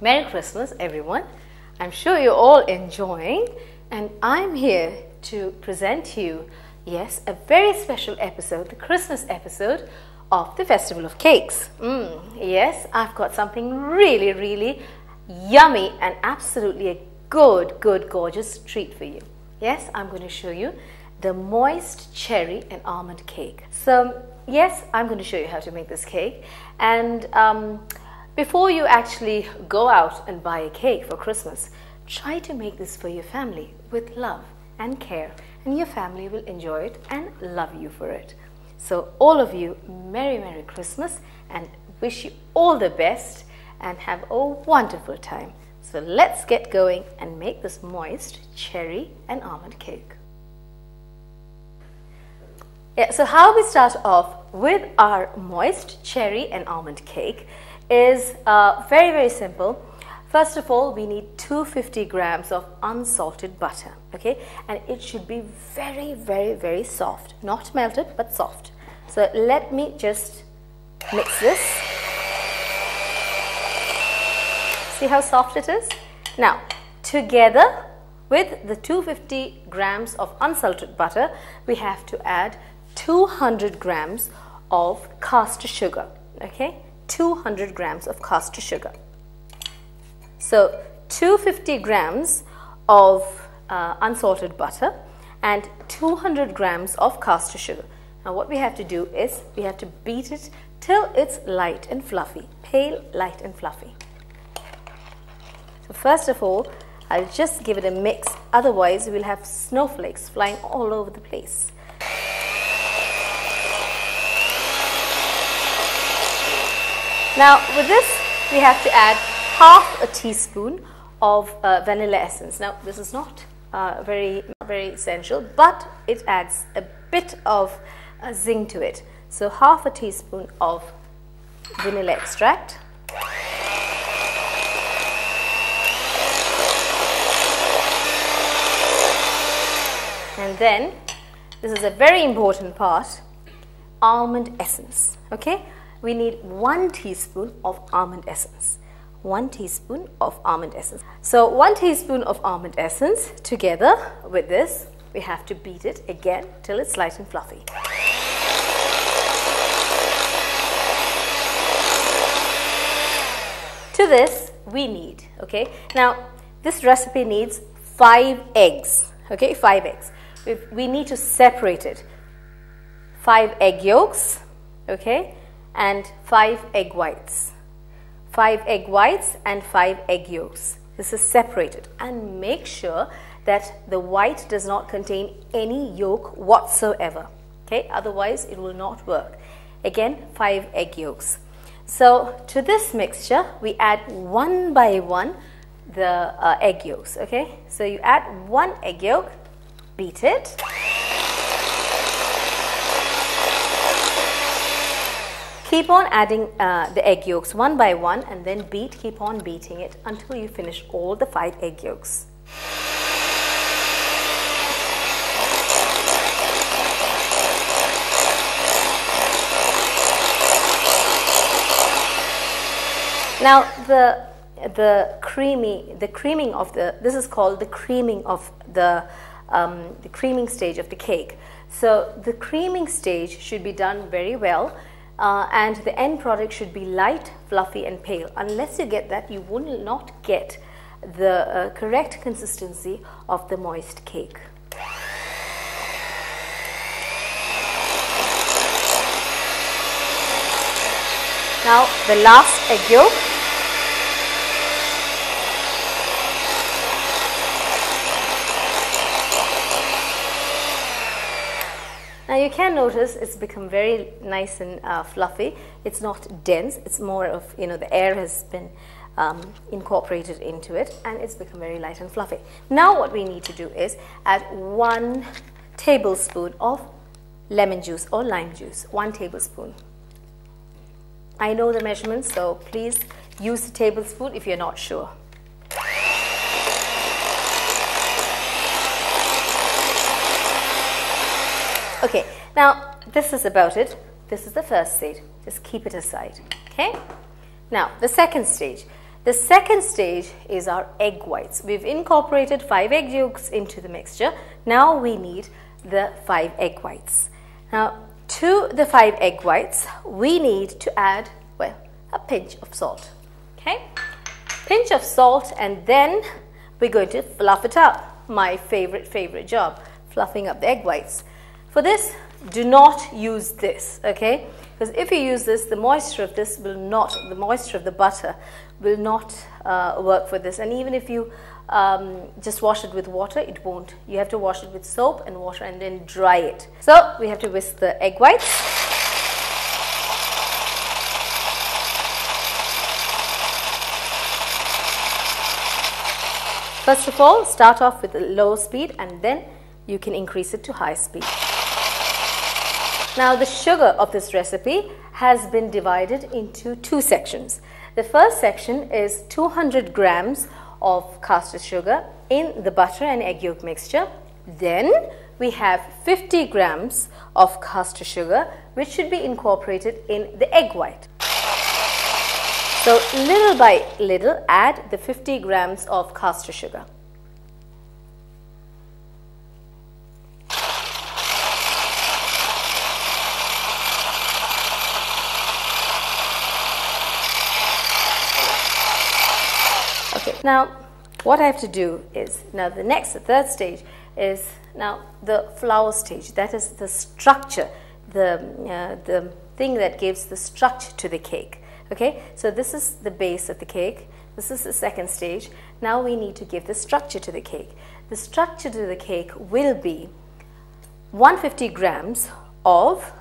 Merry Christmas, everyone. I'm sure you're all enjoying, and I'm here to present you, yes, a very special episode, the Christmas episode of the Festival of Cakes. Yes, I've got something really, really yummy and absolutely a good, gorgeous treat for you. Yes, I'm going to show you the moist cherry and almond cake. So, yes, I'm going to show you how to make this cake. And before you actually go out and buy a cake for Christmas, try to make this for your family with love and care, and your family will enjoy it and love you for it. So all of you, Merry Christmas, and wish you all the best and have a wonderful time. So let's get going and make this moist cherry and almond cake. Yeah, so how we start off with our moist cherry and almond cake is very simple. First of all, we need 250 grams of unsalted butter, okay? And it should be very soft, not melted but soft. So let me just mix this. See how soft it is? Now, together with the 250 grams of unsalted butter, we have to add 200 grams of caster sugar, okay? 200 grams of caster sugar. So 250 grams of unsalted butter and 200 grams of caster sugar. Now what we have to do is we have to beat it till it's light and fluffy, pale, light and fluffy. So first of all, I'll just give it a mix, otherwise we'll have snowflakes flying all over the place. Now with this, we have to add half a teaspoon of vanilla essence. Now this is not very essential, but it adds a bit of zing to it. So half a teaspoon of vanilla extract. And then, this is a very important part, almond essence, okay? We need 1 teaspoon of almond essence. 1 teaspoon of almond essence. So 1 teaspoon of almond essence together with this, we have to beat it again till it's light and fluffy. To this we need, okay, now this recipe needs 5 eggs, okay, 5 eggs. We need to separate it. 5 egg yolks, okay, and 5 egg whites. 5 egg whites and 5 egg yolks. This is separated, and make sure that the white does not contain any yolk whatsoever, okay, otherwise it will not work. Again, 5 egg yolks. So to this mixture we add one by one the egg yolks, okay. So you add 1 egg yolk, beat it. Keep on adding the egg yolks one by one, and then keep on beating it until you finish all the 5 egg yolks. Now the creaming of this is called the creaming of the creaming stage of the cake. So the creaming stage should be done very well. And the end product should be light, fluffy and pale. Unless you get that, you will not get the correct consistency of the moist cake. Now the last egg yolk. Now you can notice it's become very nice and fluffy. It's not dense, it's more of, the air has been incorporated into it, and it's become very light and fluffy. Now what we need to do is add 1 tablespoon of lemon juice or lime juice, 1 tablespoon. I know the measurements, so please use the tablespoon if you're not sure. Okay, now this is about it. This is the first stage. Just keep it aside, okay? Now, the second stage. The second stage is our egg whites. We've incorporated 5 egg yolks into the mixture. Now we need the 5 egg whites. Now, to the 5 egg whites, we need to add, well, a pinch of salt. Okay? Pinch of salt, and then we're going to fluff it up. My favorite job, fluffing up the egg whites. For this, do not use this, okay? Because if you use this, the moisture of this will not, the moisture of the butter will not work for this. And even if you just wash it with water, it won't. You have to wash it with soap and water and then dry it. So we have to whisk the egg whites. First of all, start off with a low speed and then you can increase it to high speed. Now the sugar of this recipe has been divided into 2 sections. The first section is 200 grams of caster sugar in the butter and egg yolk mixture. Then we have 50 grams of caster sugar which should be incorporated in the egg white. So little by little add the 50 grams of caster sugar. Okay, now what I have to do is, now the third stage is now the flour stage. That is the structure, the thing that gives the structure to the cake. Okay, so this is the base of the cake. This is the second stage. Now we need to give the structure to the cake. The structure to the cake will be 150 grams of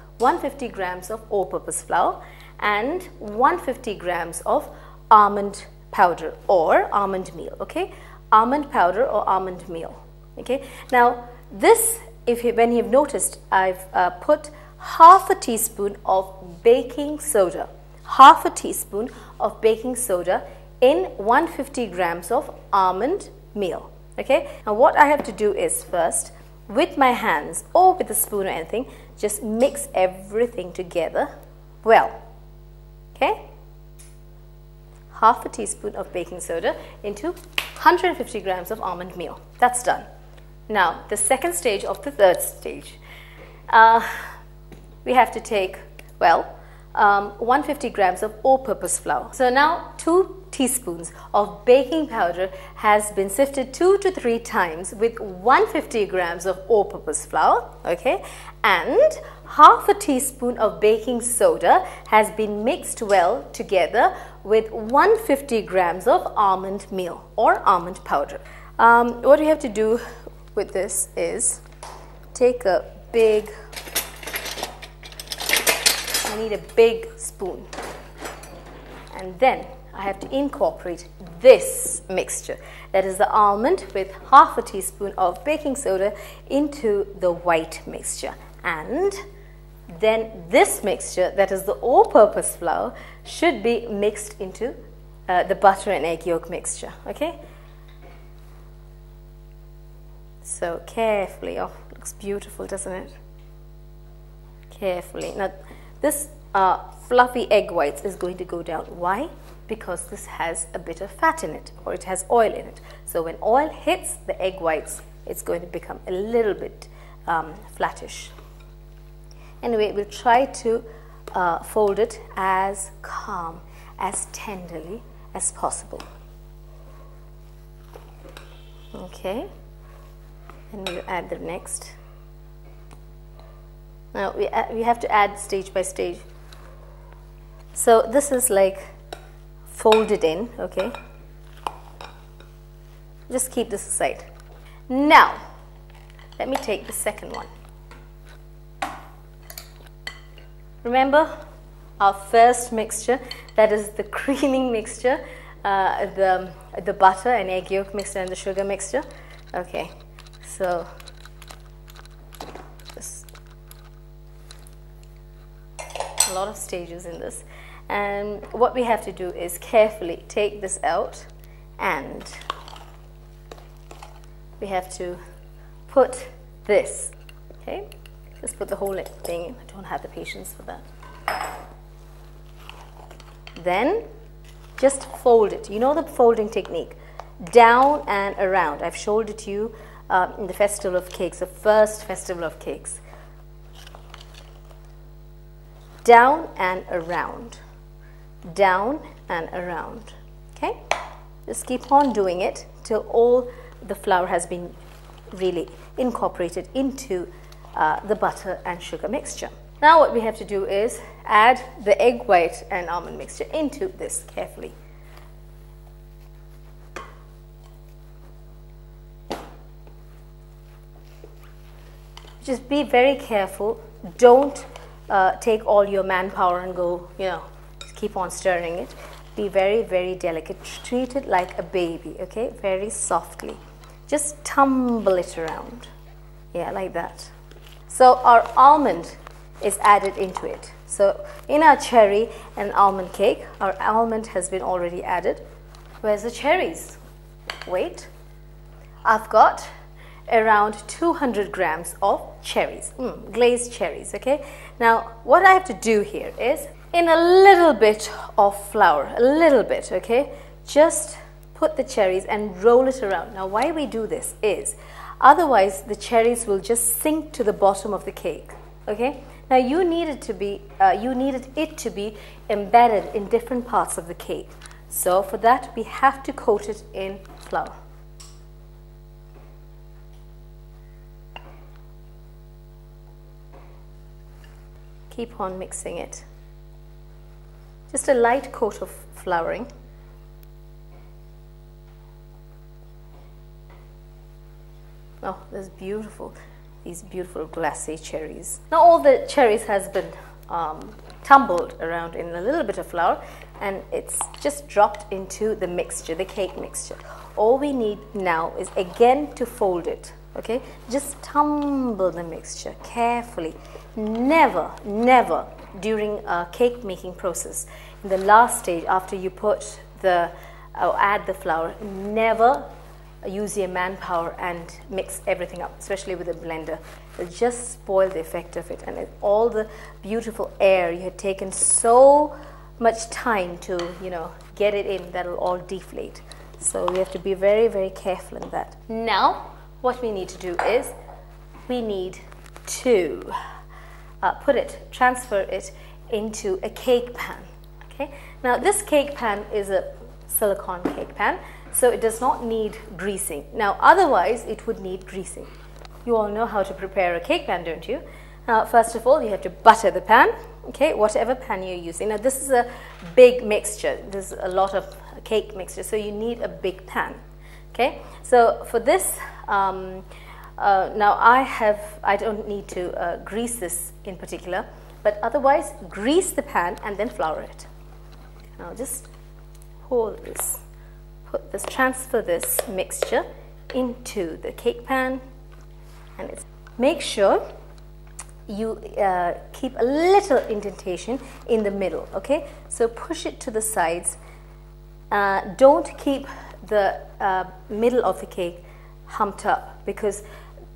all-purpose flour and 150 grams of almond powder or almond meal. Okay, almond powder or almond meal. Okay, now this, when you've noticed, I've put half a teaspoon of baking soda. Half a teaspoon of baking soda in 150 grams of almond meal. Okay, now what I have to do is first, with my hands or with a spoon or anything, just mix everything together well. Okay, half a teaspoon of baking soda into 150 grams of almond meal. That's done. Now the second stage of the third stage, we have to take, well, 150 grams of all-purpose flour. So now 2 teaspoons of baking powder has been sifted 2 to 3 times with 150 grams of all-purpose flour, okay, and half a teaspoon of baking soda has been mixed well together with 150 grams of almond meal or almond powder. What we have to do with this is take a big, I need a big spoon, and then I have to incorporate this mixture, that is the almond with half a teaspoon of baking soda, into the white mixture, and then this mixture, that is the all-purpose flour, should be mixed into the butter and egg yolk mixture. Okay, so carefully. Oh, looks beautiful, doesn't it? Carefully. Now this fluffy egg whites is going to go down. Why? Because this has a bit of fat in it, or it has oil in it. So when oil hits the egg whites, it's going to become a little bit flattish. Anyway, we'll try to fold it as calm, as tenderly as possible. Okay, and we'll add the next. Now we have to add stage by stage. So this is like folded in, okay. Just keep this aside. Now, let me take the second one. Remember our first mixture, that is the creaming mixture, the butter and egg yolk mixture and the sugar mixture. Okay, so a lot of stages in this, and what we have to do is carefully take this out, and we have to put this, okay, just put the whole thing in. I don't have the patience for that. Then just fold it. You know the folding technique. Down and around. I've showed it to you in the Festival of Cakes, the first Festival of Cakes. Down and around. Down and around. Okay? Just keep on doing it till all the flour has been really incorporated into the butter and sugar mixture. Now what we have to do is add the egg white and almond mixture into this carefully. Just be very careful. Don't take all your manpower and go, keep on stirring it. Be very, very delicate. Treat it like a baby, okay? Very softly. Just tumble it around. Yeah, like that. So our almond is added into it. So in our cherry and almond cake, our almond has been already added. Where's the cherries? Wait. I've got around 200 grams of cherries, glazed cherries, okay? Now, what I have to do here is, in a little bit of flour, a little bit, okay? Just put the cherries and roll it around. Now, why we do this is, otherwise the cherries will just sink to the bottom of the cake, okay? Now, you needed it to be embedded in different parts of the cake. So, for that, we have to coat it in flour. Keep on mixing it. Just a light coat of flouring. Oh, that's beautiful. These beautiful glacé cherries. Now all the cherries has been tumbled around in a little bit of flour, and it's just dropped into the mixture, the cake mixture. All we need now is again to fold it. Okay, just tumble the mixture carefully. Never, never during a cake making process, in the last stage after you put add the flour, never use your manpower and mix everything up, especially with a blender. It'll just spoil the effect of it, and all the beautiful air you had taken so much time to get it in, that'll all deflate. So we have to be very, very careful in that. Now what we need to do is, we need to transfer it into a cake pan. Okay. Now this cake pan is a silicone cake pan, so it does not need greasing. Now otherwise it would need greasing. You all know how to prepare a cake pan, don't you? Now first of all, you have to butter the pan. Okay, whatever pan you're using. Now this is a big mixture. There's a lot of cake mixture, so you need a big pan. Okay, so for this, now I don't need to grease this in particular, but otherwise grease the pan and then flour it. Now just hold this, transfer this mixture into the cake pan, and make sure you keep a little indentation in the middle. Okay, so push it to the sides. Don't keep the middle of the cake humped up, because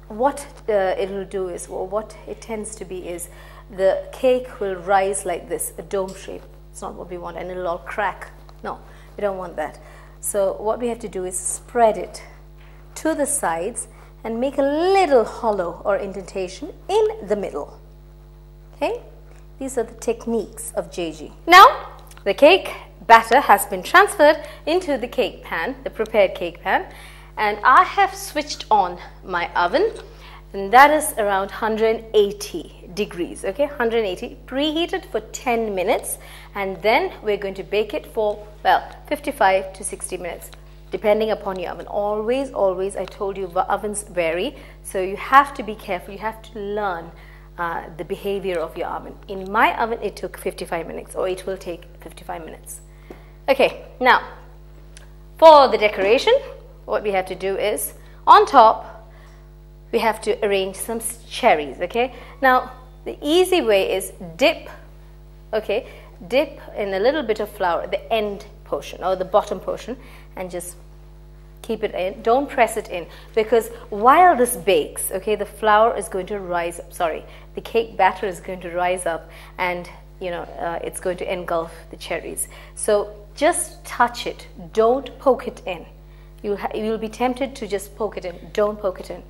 what it will do is, well, what it tends to be is, the cake will rise like this, a dome shape. It's not what we want, and it'll all crack. No, we don't want that. So what we have to do is spread it to the sides and make a little hollow or indentation in the middle. Okay, these are the techniques of Jagee. Now the cake batter has been transferred into the cake pan, the prepared cake pan, and I have switched on my oven, and that is around 180 degrees. Okay, 180, preheated for 10 minutes, and then we're going to bake it for, well, 55 to 60 minutes, depending upon your oven. Always, always, I told you, ovens vary, so you have to be careful. You have to learn the behavior of your oven. In my oven, it took 55 minutes, or it will take 55 minutes. Okay, now for the decoration, what we have to do is, on top, we have to arrange some cherries. Okay, now the easy way is dip in a little bit of flour at the end portion or the bottom portion, and just keep it in. Don't press it in, because while this bakes, okay, the flour is going to rise up, the cake batter is going to rise up, and it's going to engulf the cherries. So just touch it, don't poke it in. You'll be tempted to just poke it in. Don't poke it in.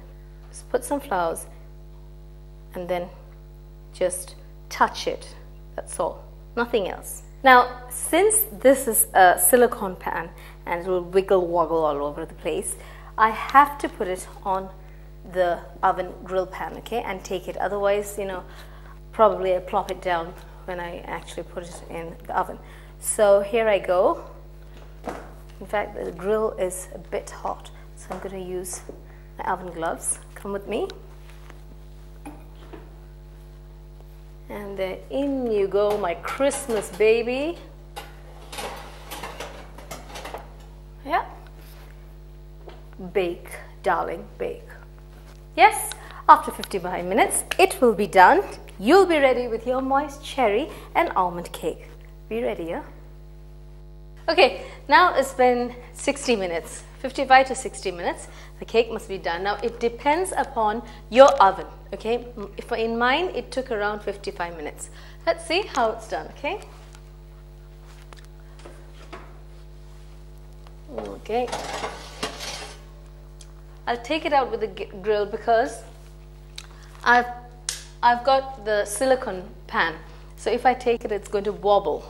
Just put some flowers and then just touch it. That's all, nothing else. Now, since this is a silicone pan and it will wiggle woggle all over the place, I have to put it on the oven grill pan, okay, and take it. Otherwise, you know, probably I plop it down when I actually put it in the oven. So here I go. In fact, the grill is a bit hot, so I'm going to use my oven gloves. Come with me. And then in you go, my Christmas baby. Yeah. Bake, darling, bake. Yes, after 55 minutes, it will be done. You'll be ready with your moist cherry and almond cake. Be ready, yeah? Okay, now it's been 60 minutes, 55 to 60 minutes. The cake must be done. Now, it depends upon your oven, okay? If in mine, it took around 55 minutes. Let's see how it's done, okay? Okay. I'll take it out with the grill because I've got the silicone pan. So if I take it, it's going to wobble.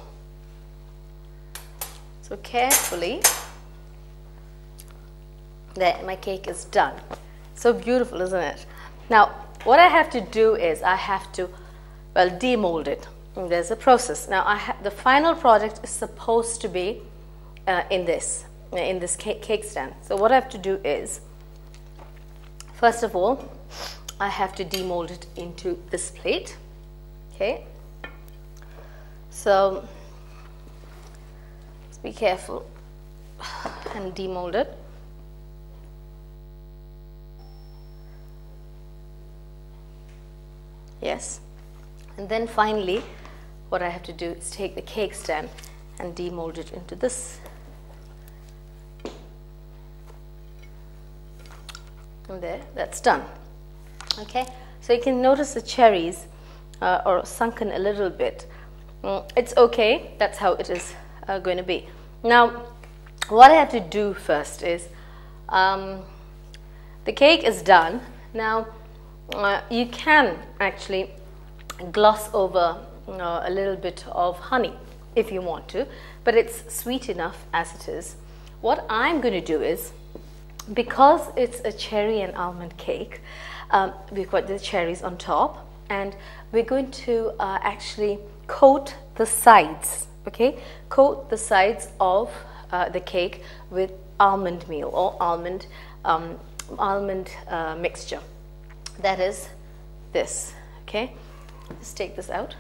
So carefully, there, my cake is done. So beautiful, isn't it? Now, what I have to do is I have to, well, demold it. And there's a process. Now, the final product is supposed to be in this cake stand. So what I have to do is, first of all, I have to demold it into this plate. Okay. So be careful and demold it. Yes. And then finally, what I have to do is take the cake stand and demold it into this. And there, that's done. Okay. So you can notice the cherries are sunken a little bit. It's okay. That's how it is going to be. Now, what I have to do first is, the cake is done. Now, you can actually gloss over a little bit of honey if you want to, but it's sweet enough as it is. What I'm going to do is, because it's a cherry and almond cake, we've got the cherries on top, and we're going to actually coat the sides. Okay, coat the sides of the cake with almond meal or almond mixture. That is this. Okay, let's take this out.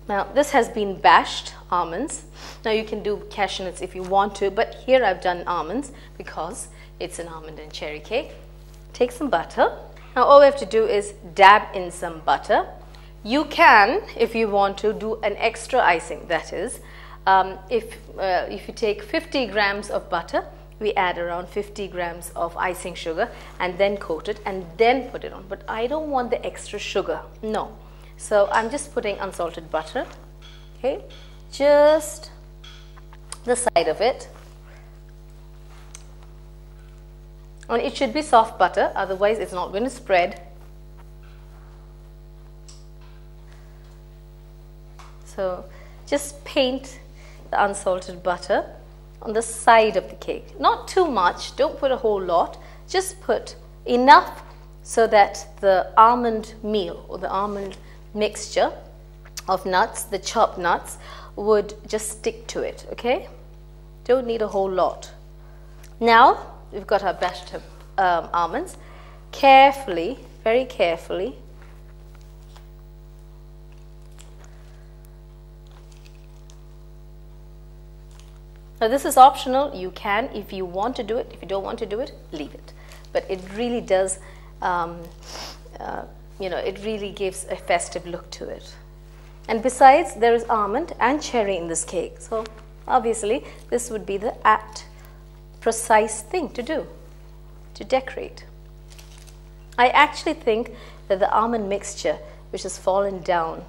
Now, this has been bashed almonds. Now, you can do cashew nuts if you want to, but here I've done almonds because it's an almond and cherry cake. Take some butter. Now, all we have to do is dab in some butter. You can, if you want to, do an extra icing. That is, if you take 50 grams of butter, we add around 50 grams of icing sugar and then coat it and then put it on. But I don't want the extra sugar. No. So I'm just putting unsalted butter. Okay, just the side of it. And it should be soft butter, otherwise it's not going to spread. So just paint the unsalted butter on the side of the cake. Not too much, don't put a whole lot, just put enough so that the almond meal or the almond mixture of nuts, the chopped nuts, would just stick to it, okay? Don't need a whole lot. Now, we've got our bashed almonds. Carefully, very carefully, now this is optional. You can, if you want to do it. If you don't want to do it, leave it. But it really does, you know, it really gives a festive look to it. And besides, there is almond and cherry in this cake. So obviously, this would be the apt, precise thing to do, to decorate. I actually think that the almond mixture, which has fallen down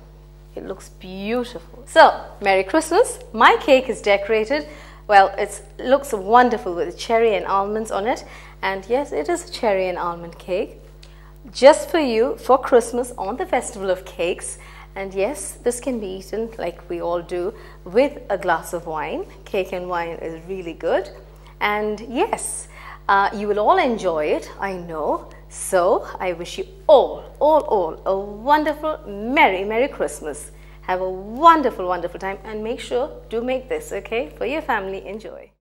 It looks beautiful. So, Merry Christmas. My cake is decorated. Well, it looks wonderful with cherry and almonds on it. And yes, it is a cherry and almond cake. Just for you for Christmas on the Festival of Cakes. And yes, this can be eaten like we all do with a glass of wine. Cake and wine is really good. And yes, you will all enjoy it, I know. So I wish you all a wonderful, Merry Christmas. Have a wonderful time, and make sure, do make this, okay, for your family. Enjoy.